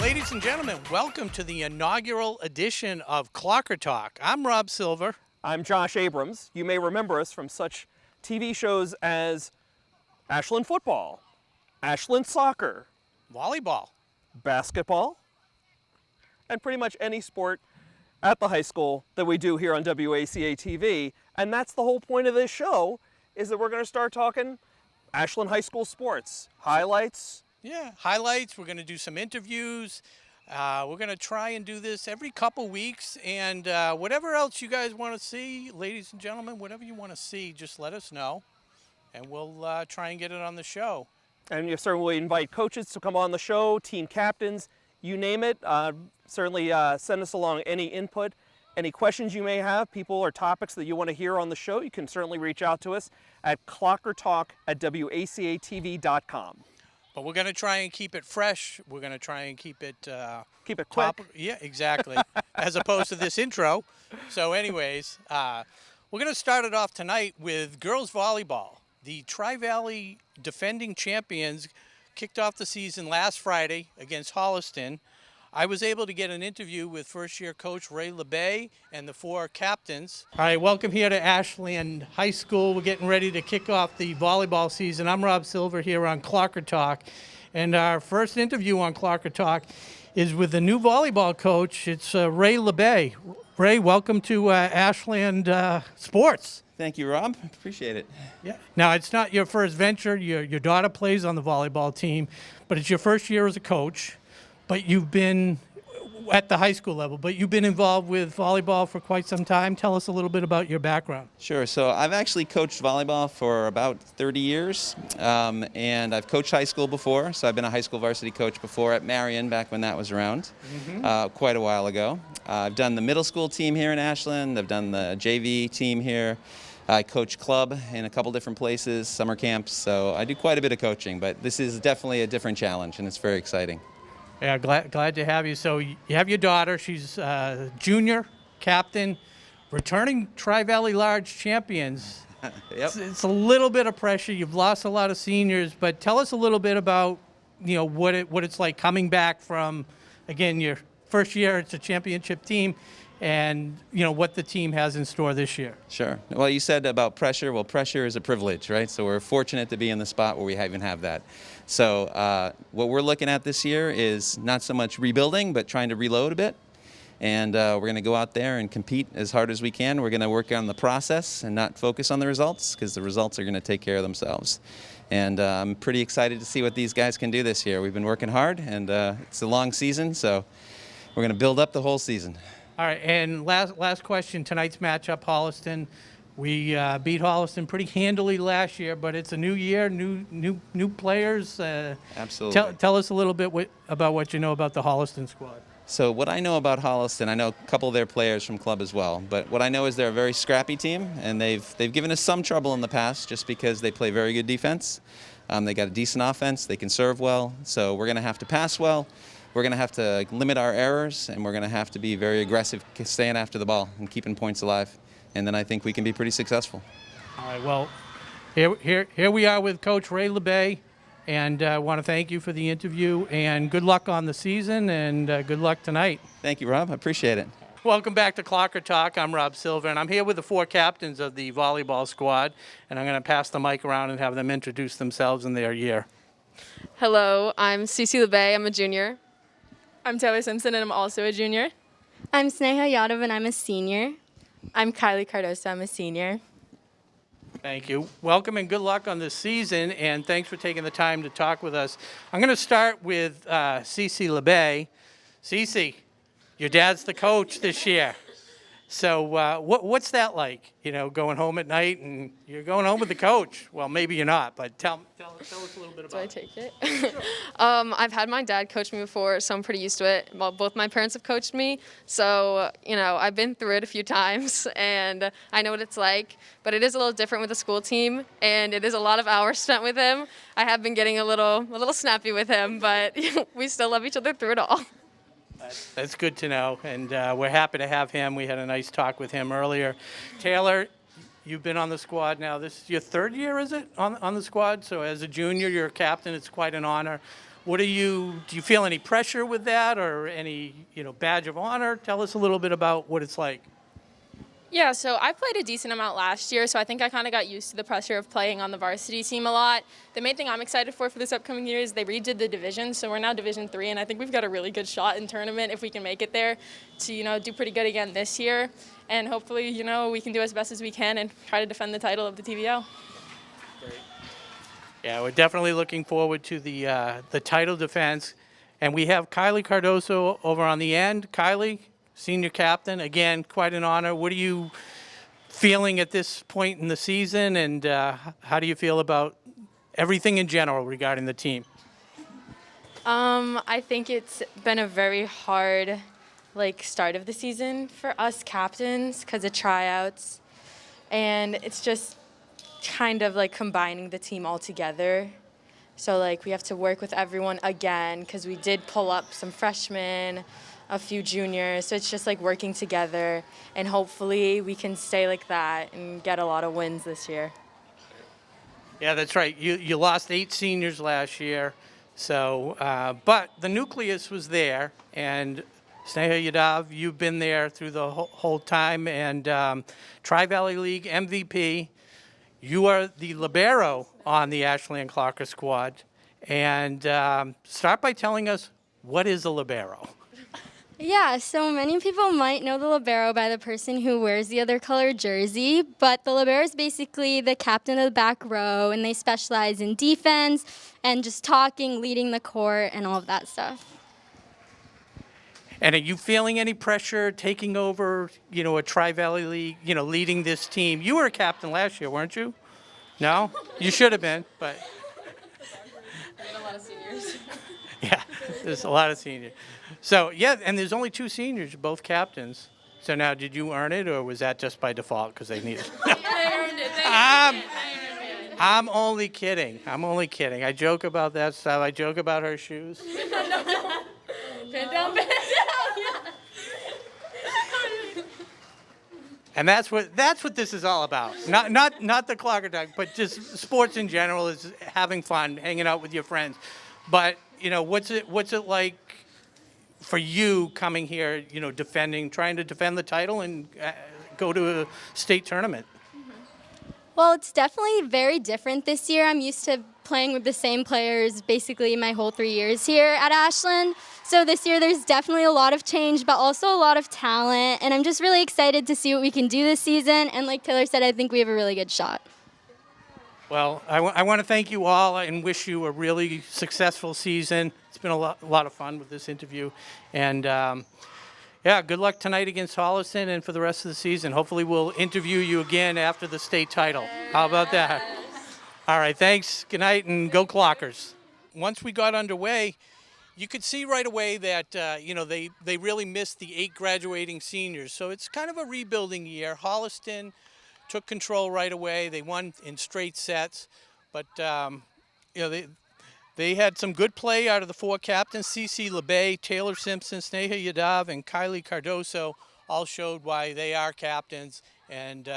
Ladies and gentlemen, welcome to the inaugural edition of Clocker Talk. I'm Rob Silver. I'm Josh Abrams. You may remember us from such TV shows as Ashland Football, Ashland Soccer, Volleyball, basketball, and pretty much any sport at the high school that we do here on WACA-TV. And that's the whole point of this show, is that we're going to start talking Ashland High School sports, highlights. Yeah, highlights. We're going to do some interviews. We're going to try and do this every couple weeks. And whatever else you guys want to see, ladies and gentlemen, whatever you want to see, just let us know. And we'll try and get it on the show. And you certainly invite coaches to come on the show, team captains, you name it. Certainly send us along any input, any questions you may have, people or topics that you want to hear on the show. You can certainly reach out to us at clockertalk@wacatv.com. But we're going to try and keep it fresh. We're going to try and keep it quick. Yeah, exactly. As opposed to this intro. So anyways, we're going to start it off tonight with girls volleyball. The Tri-Valley defending champions kicked off the season last Friday against Holliston. I was able to get an interview with first-year coach Ray LeBay and the four captains. All right, welcome here to Ashland High School. We're getting ready to kick off the volleyball season. I'm Rob Silver here on Clocker Talk. And our first interview on Clocker Talk is with the new volleyball coach. It's Ray LeBay. Ray, welcome to Ashland Sports. Thank you, Rob. Appreciate it. Yeah. Now, it's not your first venture. Your daughter plays on the volleyball team, but it's your first year as a coach. But you've been at the high school level, but you've been involved with volleyball for quite some time. Tell us a little bit about your background. Sure. So I've actually coached volleyball for about 30 years, and I've coached high school before. So I've been a high school varsity coach before at Marion back when that was around, quite a while ago. I've done the middle school team here in Ashland. I've done the JV team here. I coach club in a couple different places, summer camps. So I do quite a bit of coaching, but this is definitely a different challenge, and it's very exciting. Yeah, glad to have you. So you have your daughter. She's junior captain, returning Tri-Valley Large champions. Yep. It's a little bit of pressure. You've lost a lot of seniors, but tell us a little bit about what it's like coming back from, again, your first year. It's a championship team, and what the team has in store this year. Sure. Well, you said about pressure. Well, pressure is a privilege, right? So we're fortunate to be in the spot where we even have that. So what we're looking at this year is not so much rebuilding, but trying to reload a bit. And we're going to go out there and compete as hard as we can. We're going to work on the process and not focus on the results, because the results are going to take care of themselves. And I'm pretty excited to see what these guys can do this year. We've been working hard, and it's a long season, so we're going to build up the whole season. All right, and last question. Tonight's matchup, Holliston. We beat Holliston pretty handily last year, but it's a new year, new players. Absolutely. Tell us a little bit about what you know about the Holliston squad. So what I know about Holliston, I know a couple of their players from club as well, but what I know is they're a very scrappy team, and they've given us some trouble in the past just because they play very good defense. They got a decent offense. They can serve well, so we're going to have to pass well. We're going to have to limit our errors, and we're going to have to be very aggressive staying after the ball and keeping points alive. And then I think we can be pretty successful. All right, well, here we are with Coach Ray LeBay, and I want to thank you for the interview, and good luck on the season, and good luck tonight. Thank you, Rob. I appreciate it. Welcome back to Clocker Talk. I'm Rob Silver, and I'm here with the four captains of the volleyball squad, and I'm going to pass the mic around and have them introduce themselves and their year. Hello, I'm Cece LeBay. I'm a junior. I'm Taylor Simpson, and I'm also a junior. I'm Sneha Yadav, and I'm a senior. I'm Kylie Cardoso. I'm a senior. Thank you. Welcome and good luck on this season, and thanks for taking the time to talk with us. I'm going to start with Cece LeBay. Cece, your dad's the coach this year. So what's that like, going home at night and you're going home with the coach? Well, maybe you're not, but tell us a little bit about it. Do I take it? I've had my dad coach me before, so I'm pretty used to it. Well, both my parents have coached me, so, I've been through it a few times, and I know what it's like. But it is a little different with the school team, and it is a lot of hours spent with him. I have been getting a little snappy with him, but we still love each other through it all. That's good to know, and we're happy to have him. We had a nice talk with him earlier. Taylor, you've been on the squad now. This is your third year, is it, on the squad? So as a junior, you're a captain. It's quite an honor. do you feel any pressure with that or any, badge of honor? Tell us a little bit about what it's like. Yeah, so I played a decent amount last year, so I think I kind of got used to the pressure of playing on the varsity team a lot. The main thing I'm excited for this upcoming year is they redid the division, so we're now Division 3, and I think we've got a really good shot in tournament if we can make it there to, do pretty good again this year. And hopefully, we can do as best as we can and try to defend the title of the TVO. Yeah, we're definitely looking forward to the title defense. And we have Kylie Cardoso over on the end. Kylie, senior captain, again, quite an honor. What are you feeling at this point in the season, and how do you feel about everything in general regarding the team? I think it's been a very hard start of the season for us captains because of tryouts, and it's just kind of combining the team all together. So we have to work with everyone again because we did pull up some freshmen, a few juniors, so it's just working together, and hopefully we can stay like that and get a lot of wins this year. Yeah, that's right. You lost 8 seniors last year, so but the nucleus was there, and Sneha Yadav, you've been there through the whole time, and Tri-Valley League MVP. You are the libero on the Ashland Clocker squad, and start by telling us, what is a libero? Yeah, so many people might know the libero by the person who wears the other color jersey, but the libero is basically the captain of the back row, and they specialize in defense and just talking, leading the court, and all of that stuff. And are you feeling any pressure taking over, a Tri-Valley League, leading this team? You were a captain last year, weren't you? No? You should have been, but... We had a lot of seniors. Yeah, there's a lot of seniors. So, yeah, and there's only 2 seniors, both captains. So now, did you earn it, or was that just by default because they needed it? I earned it. I'm only kidding. I joke about that stuff. I joke about her shoes. Pin down. And that's what this is all about. Not the Clocker Duck, but just sports in general is having fun, hanging out with your friends. But what's it like for you coming here? Trying to defend the title and go to a state tournament. Well, it's definitely very different this year. I'm used to playing with the same players basically my whole 3 years here at Ashland. So this year there's definitely a lot of change, but also a lot of talent. And I'm just really excited to see what we can do this season. And like Taylor said, I think we have a really good shot. Well, I want to thank you all and wish you a really successful season. It's been a lot of fun with this interview. And yeah, good luck tonight against Holliston and for the rest of the season. Hopefully we'll interview you again after the state title. How about that? All right, thanks. Good night, and go Clockers. Once we got underway, you could see right away that, they really missed the 8 graduating seniors. So it's kind of a rebuilding year. Holliston took control right away. They won in straight sets. But, they had some good play out of the 4 captains. CeCe LeBay, Taylor Simpson, Sneha Yadav, and Kylie Cardoso all showed why they are captains, and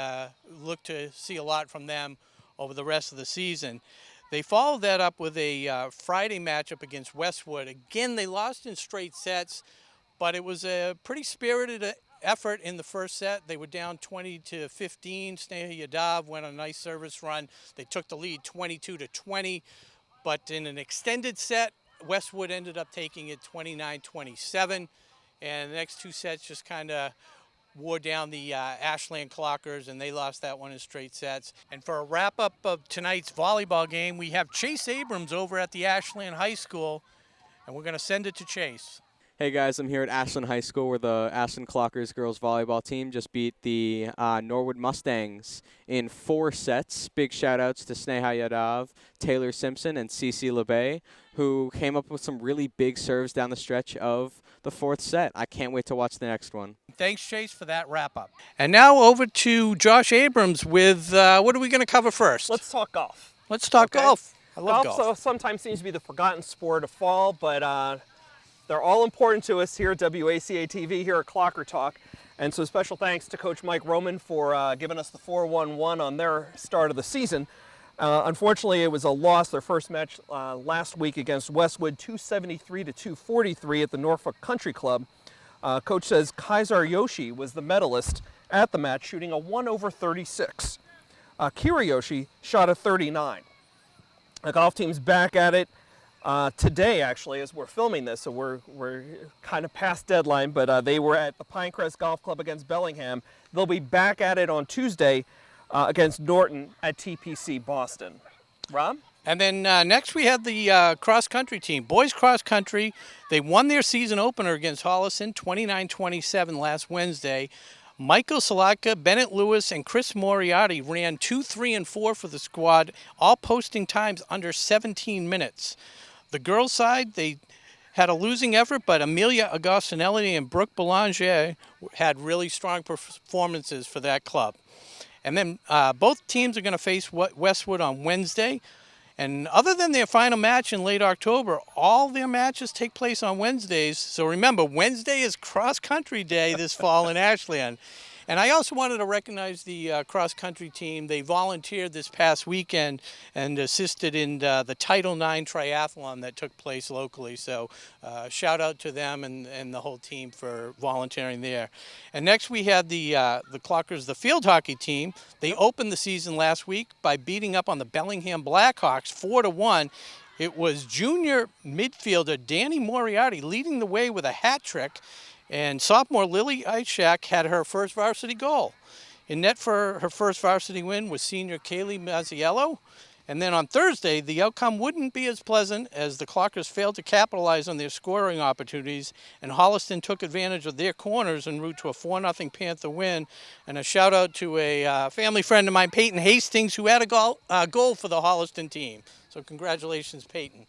look to see a lot from them over the rest of the season. They followed that up with a Friday matchup against Westwood. Again, they lost in straight sets, but it was a pretty spirited effort in the first set. They were down 20-15. Sneha Yadav went on a nice service run. They took the lead 22-20. But in an extended set, Westwood ended up taking it 29-27. And the next 2 sets just kind of wore down the Ashland Clockers, and they lost that one in straight sets. And for a wrap-up of tonight's volleyball game, we have Chase Abrams over at the Ashland High School, and we're going to send it to Chase. Hey guys, I'm here at Ashland High School where the Ashland Clockers girls volleyball team just beat the Norwood Mustangs in 4 sets. Big shout outs to Sneha Yadav, Taylor Simpson, and CeCe LeBay, who came up with some really big serves down the stretch of the 4th set. I can't wait to watch the next one. Thanks, Chase, for that wrap-up. And now over to Josh Abrams with, what are we going to cover first? Let's talk golf. Let's talk golf. I love golf. So sometimes seems to be the forgotten sport of fall, but they're all important to us here at WACA-TV, here at Clocker Talk. And so special thanks to Coach Mike Roman for giving us the 4-1-1 on their start of the season. Unfortunately, it was a loss. Their first match last week against Westwood, 273 to 243 at the Norfolk Country Club. Coach says Kaisar Yoshi was the medalist at the match, shooting a 1/36. Kira Yoshi shot a 39. The golf team's back at it today, actually, as we're filming this, so we're kind of past deadline, but they were at the Pinecrest Golf Club against Bellingham. They'll be back at it on Tuesday against Norton at TPC Boston. Rob? And then next we had the cross-country team. Boys cross-country, they won their season opener against Holliston, 29-27 last Wednesday. Michael Salaka, Bennett Lewis, and Chris Moriarty ran 2, 3, and 4 for the squad, all posting times under 17 minutes. The girls' side, they had a losing effort, but Amelia Agostinelli and Brooke Belanger had really strong performances for that club. And then both teams are going to face Westwood on Wednesday. And other than their final match in late October, all their matches take place on Wednesdays. So remember, Wednesday is cross-country day this fall in Ashland. And I also wanted to recognize the cross-country team. They volunteered this past weekend and assisted in the Title IX triathlon that took place locally. So shout out to them and the whole team for volunteering there. And next we had the Clockers, the field hockey team. They opened the season last week by beating up on the Bellingham Blackhawks 4-1. It was junior midfielder Danny Moriarty leading the way with a hat trick. And sophomore Lily Ishak had her first varsity goal. In net for her first varsity win was senior Kaylee Mazziello. And then on Thursday, the outcome wouldn't be as pleasant as the Clockers failed to capitalize on their scoring opportunities, and Holliston took advantage of their corners en route to a 4-0 Panther win. And a shout out to a family friend of mine, Peyton Hastings, who had a goal for the Holliston team. So congratulations, Peyton.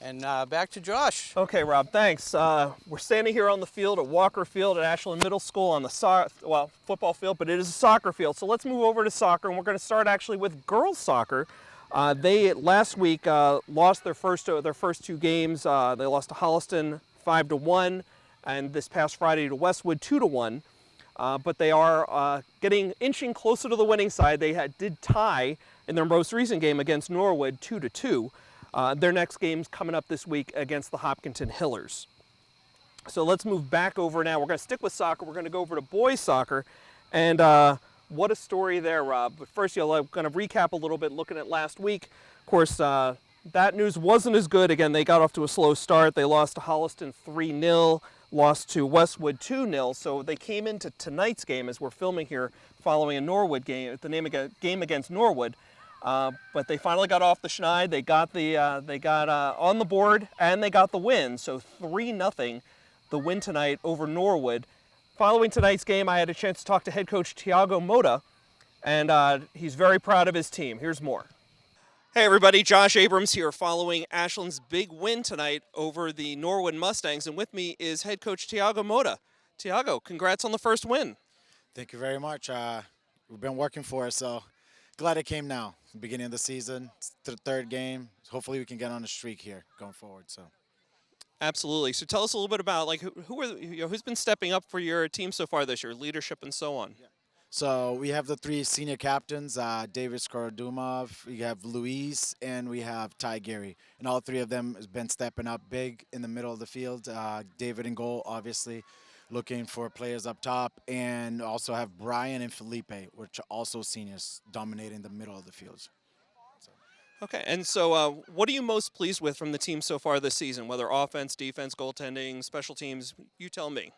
And back to Josh. Okay, Rob, thanks. We're standing here on the field at Walker Field at Ashland Middle School on the football field, but it is a soccer field. So let's move over to soccer, and we're going to start actually with girls soccer. They last week lost their first 2 games. They lost to Holliston 5-1, and this past Friday to Westwood 2-1. But they are inching closer to the winning side. They did tie in their most recent game against Norwood 2-2. Their next game's coming up this week against the Hopkinton Hillers. So let's move back over now. We're going to stick with soccer. We're going to go over to boys soccer. And what a story there, Rob. But first, I'm going to recap a little bit looking at last week. Of course, that news wasn't as good. Again, they got off to a slow start. They lost to Holliston 3-0, lost to Westwood 2-0. So they came into tonight's game, as we're filming here, following a Norwood game, game against Norwood. But they finally got off the schneid. They got on the board, and they got the win. So 3-0, the win tonight over Norwood. Following tonight's game, I had a chance to talk to head coach Tiago Mota, and he's very proud of his team. Here's more. Hey everybody, Josh Abrams here following Ashland's big win tonight over the Norwood Mustangs, and with me is head coach Tiago Mota. Tiago, congrats on the first win. Thank you very much. We've been working for it, so glad it came now. Beginning of the season, it's the 3rd game. Hopefully we can get on a streak here going forward. So. Absolutely. So tell us a little bit about who's been stepping up for your team so far this year, leadership and so on. Yeah. So we have the 3 senior captains, David Skorodumov, we have Luis, and we have Ty Gary. And all 3 of them has been stepping up big in the middle of the field. David in goal, obviously, looking for players up top, and also have Brian and Felipe, which are also seniors, dominating the middle of the field. Okay, and so what are you most pleased with from the team so far this season, whether offense, defense, goaltending, special teams? You tell me.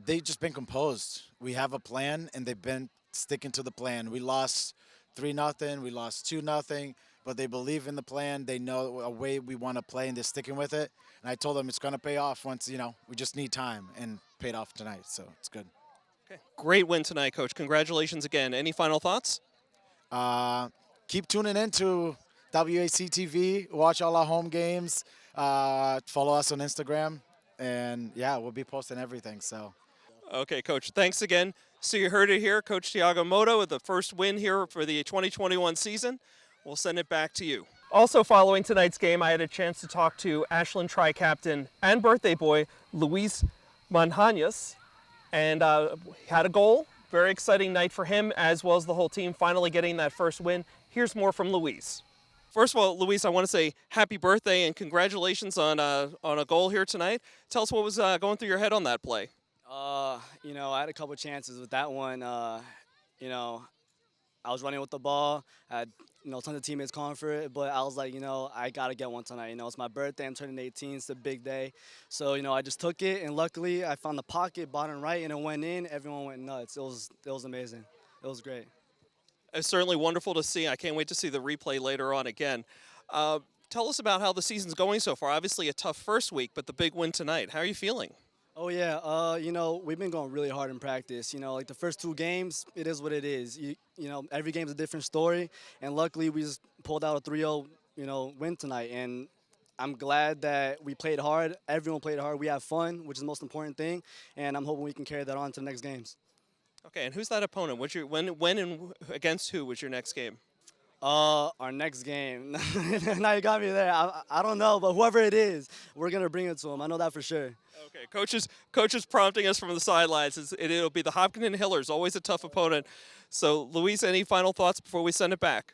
They've just been composed. We have a plan, and they've been sticking to the plan. We lost 3-0, we lost 2-0, but they believe in the plan. They know a way we want to play, and they're sticking with it. And I told them it's going to pay off once, we just need time, and paid off tonight, so it's good. Okay, great win tonight, Coach. Congratulations again. Any final thoughts? Keep tuning in to WACA-TV. Watch all our home games. Follow us on Instagram. And, yeah, we'll be posting everything. So. Okay, Coach. Thanks again. So you heard it here. Coach Tiago Mota with the first win here for the 2021 season. We'll send it back to you. Also following tonight's game, I had a chance to talk to Ashland Tri-Captain and birthday boy Luis Manhañas. And had a goal. Very exciting night for him as well as the whole team finally getting that first win. here's more from Luis. First of all, Luis, I want to say happy birthday and congratulations on a goal here tonight. Tell us what was going through your head on that play. You know, I had a couple chances with that one. You know, I was running with the ball. I had, tons of teammates calling for it, but I was like, I got to get one tonight. It's my birthday. I'm turning 18. It's a big day. So, I just took it, and luckily I found the pocket, bottom right, and it went in. Everyone went nuts. It was amazing. It was great. It's certainly wonderful to see. I can't wait to see the replay later on again. Tell us about how the season's going so far. Obviously a tough first week, but the big win tonight. How are you feeling? Oh, yeah. We've been going really hard in practice. Like the first 2 games, it is what it is. Every game's a different story. And luckily, we just pulled out a 3-0, win tonight. And I'm glad that we played hard. Everyone played hard. We have fun, which is the most important thing. And I'm hoping we can carry that on to the next games. Okay, and who's that opponent? When and against who was your next game? Our next game. Now you got me there. I don't know, but whoever it is, we're going to bring it to them. I know that for sure. Okay, coaches prompting us from the sidelines. It'll be the Hopkins Hillers, always a tough opponent. So, Luis, any final thoughts before we send it back?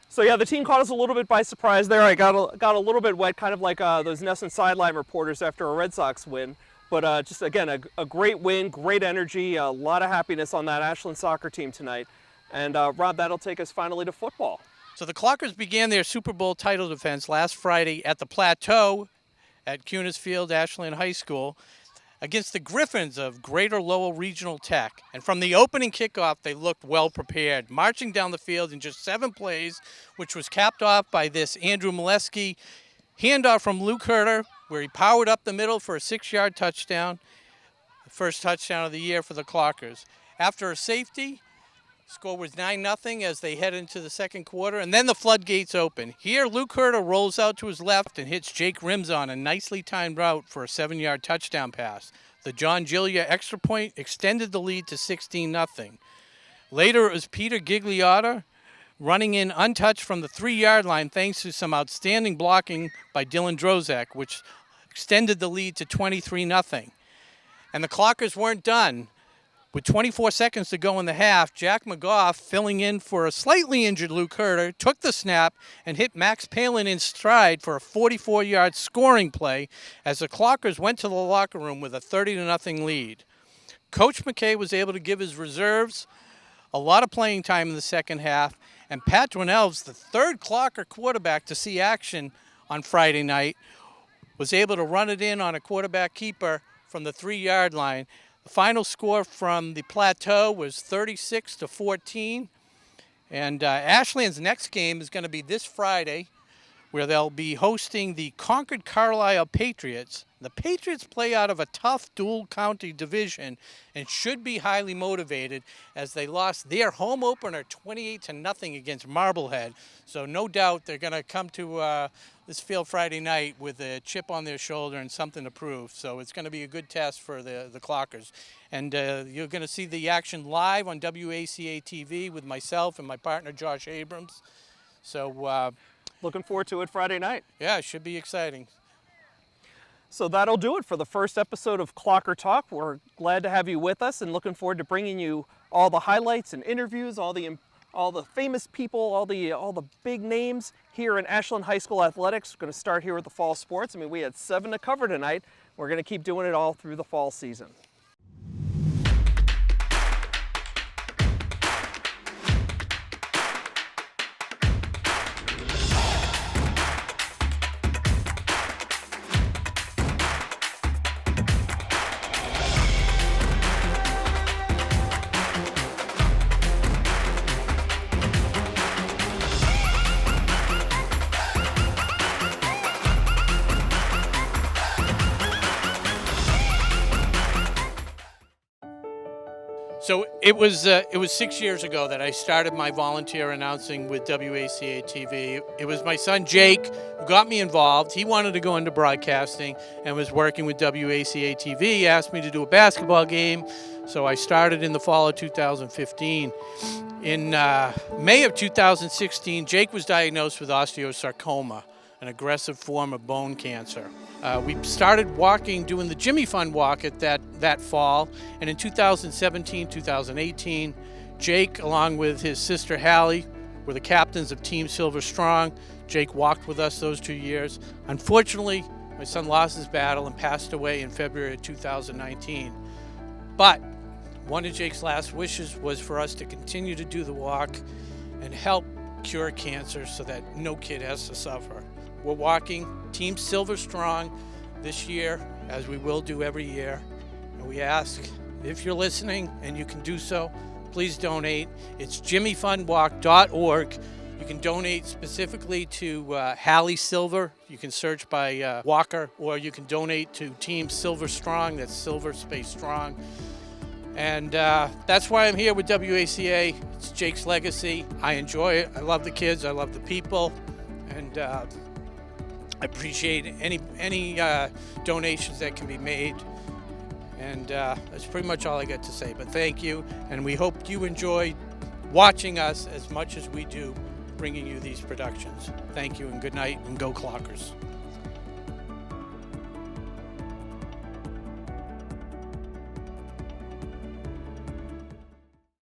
So yeah, the team caught us a little bit by surprise there. I got a little bit wet, kind of like those Nesson sideline reporters after a Red Sox win. But just again, a great win, great energy, a lot of happiness on that Ashland soccer team tonight. And Rob, that'll take us finally to football. So the Clockers began their Super Bowl title defense last Friday at the Plateau at Cunis Field, Ashland High School, against the Griffins of Greater Lowell Regional Tech. And from the opening kickoff, they looked well prepared, marching down the field in just 7 plays, which was capped off by this Andrew Molesky handoff from Luke Herter, where he powered up the middle for a 6-yard touchdown, the first touchdown of the year for the Clockers. After a safety, score was 9-0 as they head into the second quarter, and then the floodgates open. Here, Luke Herter rolls out to his left and hits Jake Rims on a nicely timed route for a 7-yard touchdown pass. The John Giglia extra point extended the lead to 16-0. Later, it was Peter Gigliotta running in untouched from the 3-yard line thanks to some outstanding blocking by Dylan Drozek, which extended the lead to 23-0. And the Clockers weren't done. With 24 seconds to go in the half, Jack McGough, filling in for a slightly injured Luke Herter, took the snap and hit Max Palin in stride for a 44-yard scoring play as the Clockers went to the locker room with a 30-0 lead. Coach McKay was able to give his reserves a lot of playing time in the second half, and Pat Dwinelves, the third Clocker quarterback to see action on Friday night, was able to run it in on a quarterback keeper from the 3-yard line. The final score from the Plateau was 36-14. And Ashland's next game is going to be this Friday, where they'll be hosting the Concord Carlisle Patriots. The Patriots play out of a tough dual county division and should be highly motivated as they lost their home opener 28-0 against Marblehead. So no doubt they're going to come to this field Friday night with a chip on their shoulder and something to prove. So it's going to be a good test for the Clockers. And you're going to see the action live on WACA-TV with myself and my partner Josh Abrams. So looking forward to it Friday night. Yeah, it should be exciting. So that'll do it for the first episode of Clocker Talk. We're glad to have you with us and looking forward to bringing you all the highlights and interviews, all the famous people, all the big names here in Ashland High School athletics. We're going to start here with the fall sports. I mean, we had 7 to cover tonight. We're going to keep doing it all through the fall season. So it was 6 years ago that I started my volunteer announcing with WACA-TV. It was my son Jake who got me involved. He wanted to go into broadcasting and was working with WACA-TV. He asked me to do a basketball game, so I started in the fall of 2015. In May of 2016, Jake was diagnosed with osteosarcoma, an aggressive form of bone cancer. We started doing the Jimmy Fund walk at that fall, and in 2017, 2018, Jake, along with his sister Hallie, were the captains of Team Silver Strong. Jake walked with us those 2 years. Unfortunately, my son lost his battle and passed away in February of 2019. But one of Jake's last wishes was for us to continue to do the walk and help cure cancer so that no kid has to suffer. We're walking Team Silver Strong this year, as we will do every year. And we ask, if you're listening and you can do so, please donate. It's jimmyfundwalk.org. You can donate specifically to Hallie Silver. You can search by Walker, or you can donate to Team Silver Strong. That's Silver Space Strong. And that's why I'm here with WACA. It's Jake's legacy. I enjoy it. I love the kids. I love the people. And I appreciate any donations that can be made. And that's pretty much all I got to say. But thank you. And we hope you enjoy watching us as much as we do bringing you these productions. Thank you and good night, and go Clockers.